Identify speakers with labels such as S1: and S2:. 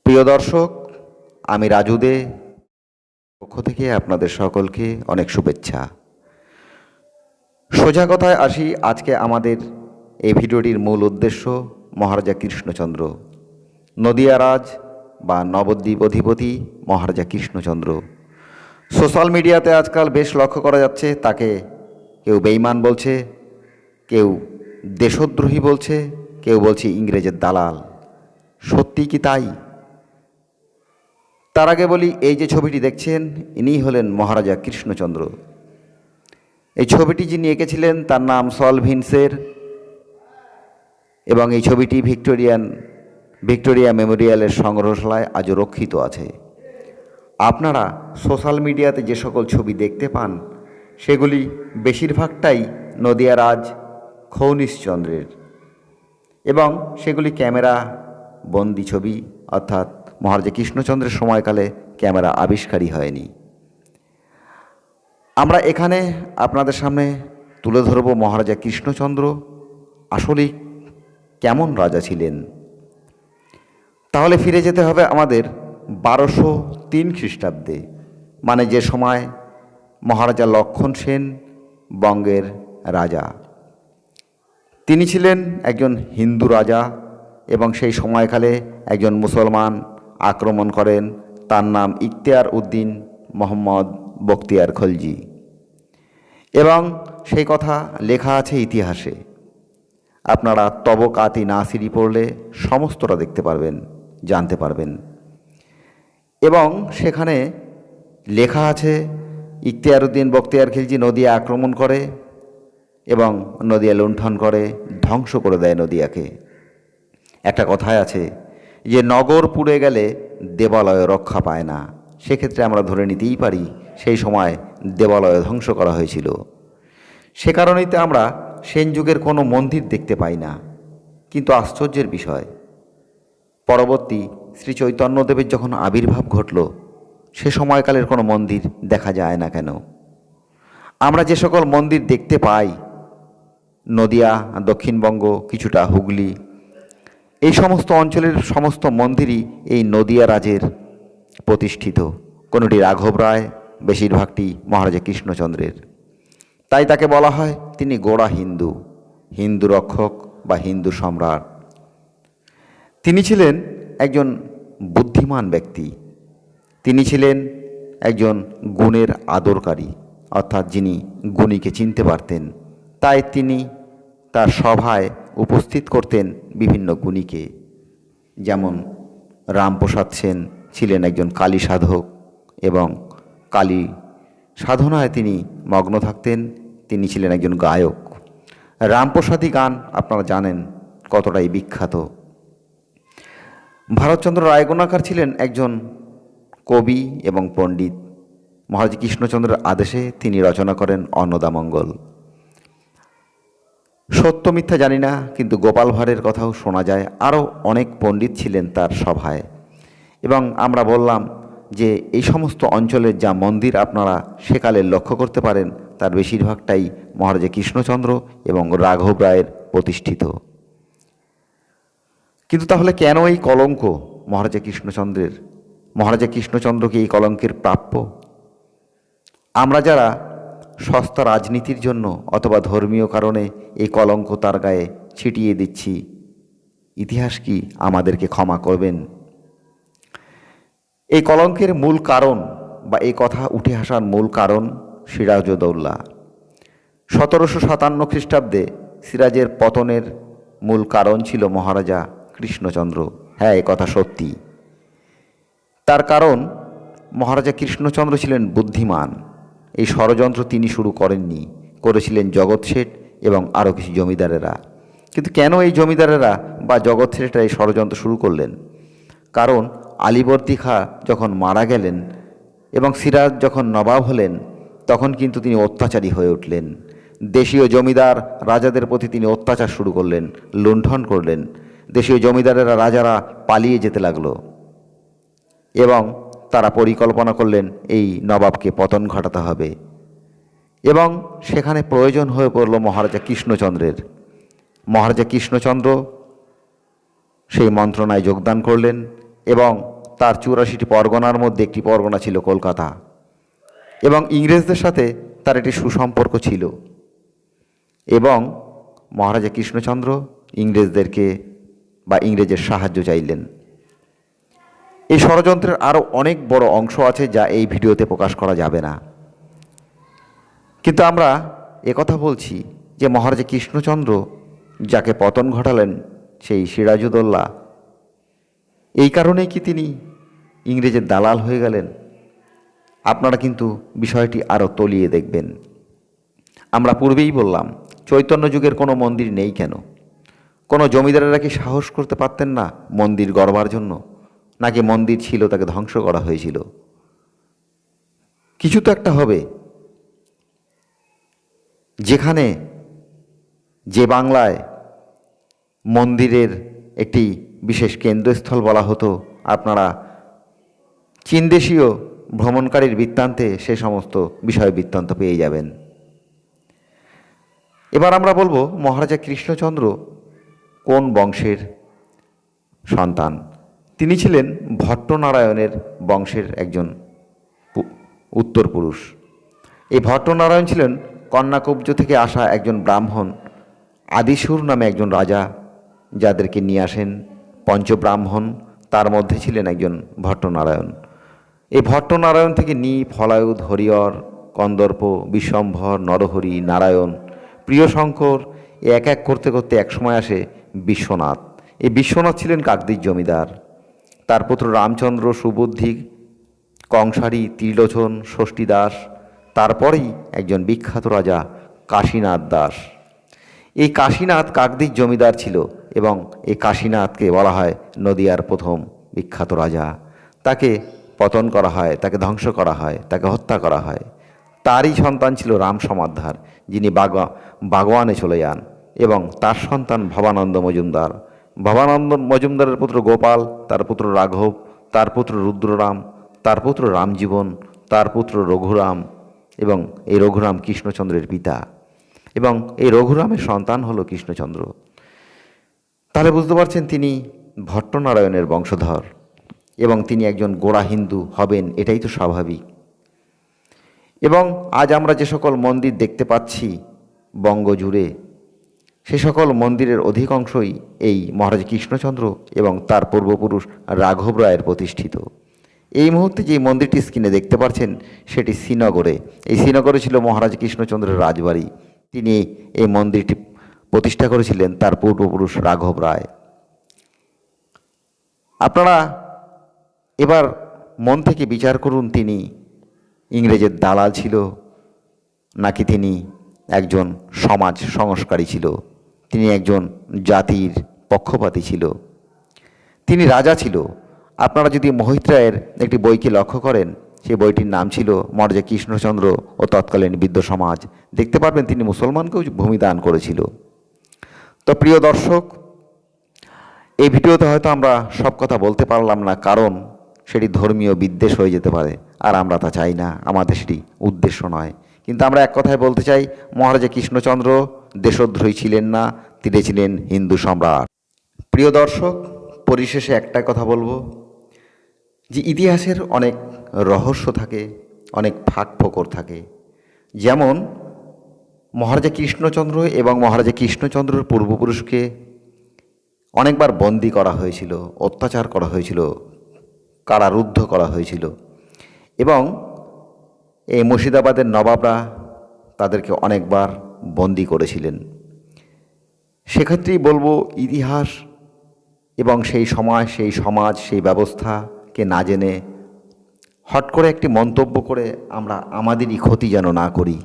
S1: প্রিয় দর্শক, আমি রাজু দে পক্ষ থেকে আপনাদের সকলকে অনেক শুভেচ্ছা। সোজা কথায় আসি, আজকে আমাদের এই ভিডিওটির মূল উদ্দেশ্য মহারাজা কৃষ্ণচন্দ্র, নদিয়া রাজ বা নবদ্বীপ অধিপতি মহারাজা কৃষ্ণচন্দ্র। সোশ্যাল মিডিয়াতে আজকাল বেশ লক্ষ্য করা যাচ্ছে তাকে কেউ বেঈমান বলছে, কেউ দেশদ্রোহী বলছে, কেউ বলছে ইংরেজের দালাল। সত্যি কি তাই? তার আগে বলি, এই যে ছবিটি দেখছেন, ইনিই হলেন মহারাজা কৃষ্ণচন্দ্র। এই ছবিটি যিনি এঁকেছিলেন তার নাম সল ভিনসের, এবং এই ছবিটি ভিক্টোরিয়া মেমোরিয়ালের সংগ্রহশালায় আজও রক্ষিত আছে। আপনারা সোশ্যাল মিডিয়াতে যে সকল ছবি দেখতে পান সেগুলি বেশিরভাগটাই নদিয়া রাজ খৌনিশচন্দ্রের, এবং সেগুলি ক্যামেরা বন্দি ছবি, অর্থাৎ মহারাজা কৃষ্ণচন্দ্রের সময়কালে ক্যামেরা আবিষ্কারই হয়নি। আমরা এখানে আপনাদের সামনে তুলে ধরব মহারাজা কৃষ্ণচন্দ্র আসলে কেমন রাজা ছিলেন। তাহলে ফিরে যেতে হবে আমাদের 1203 খ্রিস্টাব্দে, মানে যে সময় মহারাজা লক্ষণ সেন বঙ্গের রাজা। তিনি ছিলেন একজন হিন্দু রাজা, এবং সেই সময়কালে একজন মুসলমান আক্রমণ করেন, তার নাম ইখতিয়ার উদ্দিন মোহাম্মদ বখতিয়ার খলজি, এবং সেই কথা লেখা আছে ইতিহাসে। আপনারা তবকাত-ই নাসিরি পড়লে সমস্তটা দেখতে পারবেন, জানতে পারবেন। এবং সেখানে লেখা আছে ইখতিয়ার উদ্দিন বখতিয়ার খিলজি নদিয়া আক্রমণ করে এবং নদিয়া লুণ্ঠন করে, ধ্বংস করে দেয় নদিয়াকে। একটা কথায় আছে যে নগর পুড়ে গেলে দেবালয় রক্ষা পায় না। সেক্ষেত্রে আমরা ধরে নিতেই পারি সেই সময় দেবালয় ধ্বংস করা হয়েছিল। সে কারণেই তো আমরা সেন যুগের কোনো মন্দির দেখতে পাই না। কিন্তু আশ্চর্যের বিষয়, পরবর্তী শ্রী চৈতন্যদেবের যখন আবির্ভাব ঘটল, সে সময়কালের কোনো মন্দির দেখা যায় না কেন? আমরা যে সকল মন্দির দেখতে পাই, নদিয়া, দক্ষিণবঙ্গ, কিছুটা হুগলি, এই সমস্ত অঞ্চলের সমস্ত মন্দিরই এই নদিয়া রাজের প্রতিষ্ঠিত। কোনোটি রাঘব রায়, বেশিরভাগটি মহারাজা কৃষ্ণচন্দ্রের। তাই তাকে বলা হয় তিনি গোড়া হিন্দু, হিন্দু রক্ষক বা হিন্দু সম্রাট। তিনি ছিলেন একজন বুদ্ধিমান ব্যক্তি, তিনি ছিলেন একজন গুণের আদরকারী, অর্থাৎ যিনি গুণীকে চিনতে পারতেন। তাই তিনি তার সভায় উপস্থিত করতেন বিভিন্ন গুণীকে। যেমন রামপ্রসাদ সেন ছিলেন একজন কালী সাধক, এবং কালী সাধনায় তিনি মগ্ন থাকতেন। তিনি ছিলেন একজন গায়ক। রামপ্রসাদী গান আপনারা জানেন কতটাই বিখ্যাত। ভারতচন্দ্র রায়গুণাকার ছিলেন একজন কবি এবং পণ্ডিত। মহারাজ কৃষ্ণচন্দ্রের আদেশে তিনি রচনা করেন অন্নদামঙ্গল। সত্য মিথ্যা জানি না, কিন্তু গোপাল ভাঁড়ের কথাও শোনা যায়। আরও অনেক পণ্ডিত ছিলেন তার সভায়। এবং আমরা বললাম যে এই সমস্ত অঞ্চলের যা মন্দির আপনারা সেকালে লক্ষ্য করতে পারেন, তার বেশিরভাগটাই মহারাজা কৃষ্ণচন্দ্র এবং রাঘব রায়ের প্রতিষ্ঠিত। কিন্তু তাহলে কেন এই কলঙ্ক মহারাজা কৃষ্ণচন্দ্রের? মহারাজা কৃষ্ণচন্দ্রকে এই কলঙ্কের প্রাপ্য? আমরা যারা সস্তা রাজনীতির জন্য অথবা ধর্মীয় কারণে এই কলঙ্ক তার গায়ে ছিটিয়ে দিচ্ছি, ইতিহাস কি আমাদেরকে ক্ষমা করবেন? এই কলঙ্কের মূল কারণ বা এই কথা উঠে আসার মূল কারণ সিরাজউদ্দৌলা। 1757 খ্রিস্টাব্দে সিরাজের পতনের মূল কারণ ছিল মহারাজা কৃষ্ণচন্দ্র। হ্যাঁ, এ কথা সত্যি। তার কারণ মহারাজা কৃষ্ণচন্দ্র ছিলেন বুদ্ধিমান। এই ষড়যন্ত্র তিনি শুরু করেননি, করেছিলেন জগৎ শেঠ এবং আরও কিছু জমিদারেরা। কিন্তু কেন এই জমিদারেরা বা জগৎ শেঠরা এই ষড়যন্ত্র শুরু করলেন? কারণ আলীবর্দী খাঁ যখন মারা গেলেন এবং সিরাজ যখন নবাব হলেন, তখন কিন্তু তিনি অত্যাচারী হয়ে উঠলেন। দেশীয় জমিদার রাজাদের প্রতি তিনি অত্যাচার শুরু করলেন, লুণ্ঠন করলেন। দেশীয় জমিদারেরা, রাজারা পালিয়ে যেতে লাগলো, এবং তারা পরিকল্পনা করলেন এই নবাবকে পতন ঘটাতে হবে। এবং সেখানে প্রয়োজন হয়ে পড়ল মহারাজা কৃষ্ণচন্দ্রের। মহারাজা কৃষ্ণচন্দ্র সেই মন্ত্রণায় যোগদান করলেন এবং তার 84টি পরগনার মধ্যে একটি পরগনা ছিল কলকাতা, এবং ইংরেজদের সাথে তার একটি সুসম্পর্ক ছিল, এবং মহারাজা কৃষ্ণচন্দ্র ইংরেজদেরকে বা ইংরেজের সাহায্য চাইলেন। এই ষড়যন্ত্রের আরও অনেক বড় অংশ আছে যা এই ভিডিওতে প্রকাশ করা যাবে না, কিন্তু আমরা একথা বলছি যে মহারাজা কৃষ্ণচন্দ্র যাকে পতন ঘটালেন সেই সিরাজউদ্দৌলা, এই কারণেই কি তিনি ইংরেজের দালাল হয়ে গেলেন? আপনারা কিন্তু বিষয়টি আরও তলিয়ে দেখবেন। আমরা পূর্বেই বললাম, চৈতন্য যুগের কোনো মন্দির নেই কেন? কোনো জমিদারেরা কি সাহস করতে পারতেন না মন্দির গড়বার জন্য? নাকি মন্দির ছিল, তাকে ধ্বংস করা হয়েছিল? কিছু তো একটা হবে। যেখানে যে বাংলায় মন্দিরের একটি বিশেষ কেন্দ্রস্থল বলা হতো, আপনারা চীনদেশীয় ভ্রমণকারীর বৃত্তান্তে সে সমস্ত বিষয় বৃত্তান্ত পেয়ে যাবেন। এবার আমরা বলবো মহারাজা কৃষ্ণচন্দ্র কোন বংশের সন্তান। তিনি ছিলেন ভট্টনারায়ণের বংশের একজন উত্তরপুরুষ। এই ভট্টনারায়ণ ছিলেন কন্যাকুব্জ থেকে আসা একজন ব্রাহ্মণ, আদিসুর নামে একজন রাজা, যাদেরকে নিয়ে আসেন পঞ্চব্রাহ্মণ, তার মধ্যে ছিলেন একজন ভট্টনারায়ণ। এই ভট্টনারায়ণ থেকে ফলায়ুধ, হরিহর, কন্দর্প, বিশ্বম্ভর, নরহরি, নারায়ণ, প্রিয়শঙ্কর, এক এক করতে করতে একসময় আসে বিশ্বনাথ। এই বিশ্বনাথ ছিলেন কাকদ্বীপ জমিদার। তার পুত্র রামচন্দ্র, সুবুদ্ধি, কংসারী, ত্রিলোচন, ষষ্ঠী দাস, তারপরেই একজন বিখ্যাত রাজা কাশীনাথ দাস। এই কাশীনাথ কাকদ্বীপ জমিদার ছিল, এবং এই কাশীনাথকে বলা হয় নদিয়ার প্রথম বিখ্যাত রাজা। তাকে পতন করা হয়, তাকে ধ্বংস করা হয়, তাকে হত্যা করা হয়। তারই সন্তান ছিল রাম সমাদ্দার, যিনি বাগওয়ানে চলে যান, এবং তার সন্তান ভবানন্দ মজুমদার। ভবানন্দ মজুমদারের পুত্র গোপাল, তার পুত্র রাঘব, তার পুত্র রুদ্ররাম, তার পুত্র রামজীবন, তার পুত্র রঘুরাম, এবং এই রঘুরাম কৃষ্ণচন্দ্রের পিতা, এবং এই রঘুরামের সন্তান হলো কৃষ্ণচন্দ্র। তাহলে বুঝতে পারছেন তিনি ভট্টনারায়ণের বংশধর, এবং তিনি একজন গোঁড়া হিন্দু হবেন, এটাই তো স্বাভাবিক। এবং আজ আমরা যে সকল মন্দির দেখতে পাচ্ছি বঙ্গ জুড়ে, সে সকল মন্দিরের অধিকাংশই এই মহারাজ কৃষ্ণচন্দ্র এবং তার পূর্বপুরুষ রাঘব রায়ের প্রতিষ্ঠিত। এই মুহূর্তে যে মন্দিরটি স্ক্রিনে দেখতে পাচ্ছেন সেটি শ্রীনগরে। এই শ্রীনগরে ছিল মহারাজ কৃষ্ণচন্দ্রের রাজবাড়ি। তিনি এই মন্দিরটি প্রতিষ্ঠা করেছিলেন তার পূর্বপুরুষ রাঘব রায়। আপনারা এবার মন থেকে বিচার করুন, তিনি ইংরেজের দালাল ছিল নাকি তিনি একজন সমাজ সংস্কারী ছিল, তিনি একজন জাতির পক্ষপাতী ছিল, তিনি রাজা ছিল। আপনারা যদি মোহিত রায়ের একটি বইকে লক্ষ্য করেন, সেই বইটির নাম ছিল মহারাজা কৃষ্ণচন্দ্র ও তৎকালীন বিদ্য সমাজ, দেখতে পারবেন তিনি মুসলমানকেও ভূমিদান করেছিল। তো প্রিয় দর্শক, এই ভিডিওতে হয়তো আমরা সব কথা বলতে পারলাম না, কারণ সেটি ধর্মীয় বিদ্বেষ হয়ে যেতে পারে, আর আমরা তা চাই না, আমাদের সেটি উদ্দেশ্য নয়। কিন্তু আমরা এক কথায় বলতে চাই, মহারাজা কৃষ্ণচন্দ্র দেশদ্রোহী ছিলেন না, তিনি ছিলেন হিন্দু সম্রাট। প্রিয় দর্শক, পরিশেষে একটাই কথা বলবো যে ইতিহাসের অনেক রহস্য থাকে, অনেক ফাঁক ফোকর থাকে। যেমন মহারাজা কৃষ্ণচন্দ্র এবং মহারাজা কৃষ্ণচন্দ্রের পূর্বপুরুষকে অনেকবার বন্দি করা হয়েছিল, অত্যাচার করা হয়েছিল, কারারুদ্ধ করা হয়েছিল, এবং এই মুর্শিদাবাদের নবাবরা তাদেরকে অনেকবার বন্দি করেছিলেন। সেক্ষেত্রেই বলবো, ইতিহাস এবং সেই সময়, সেই সমাজ, সেই ব্যবস্থাকে না জেনে হট করে একটি মন্তব্য করে আমরা আমাদেরই ক্ষতি যেন না করি।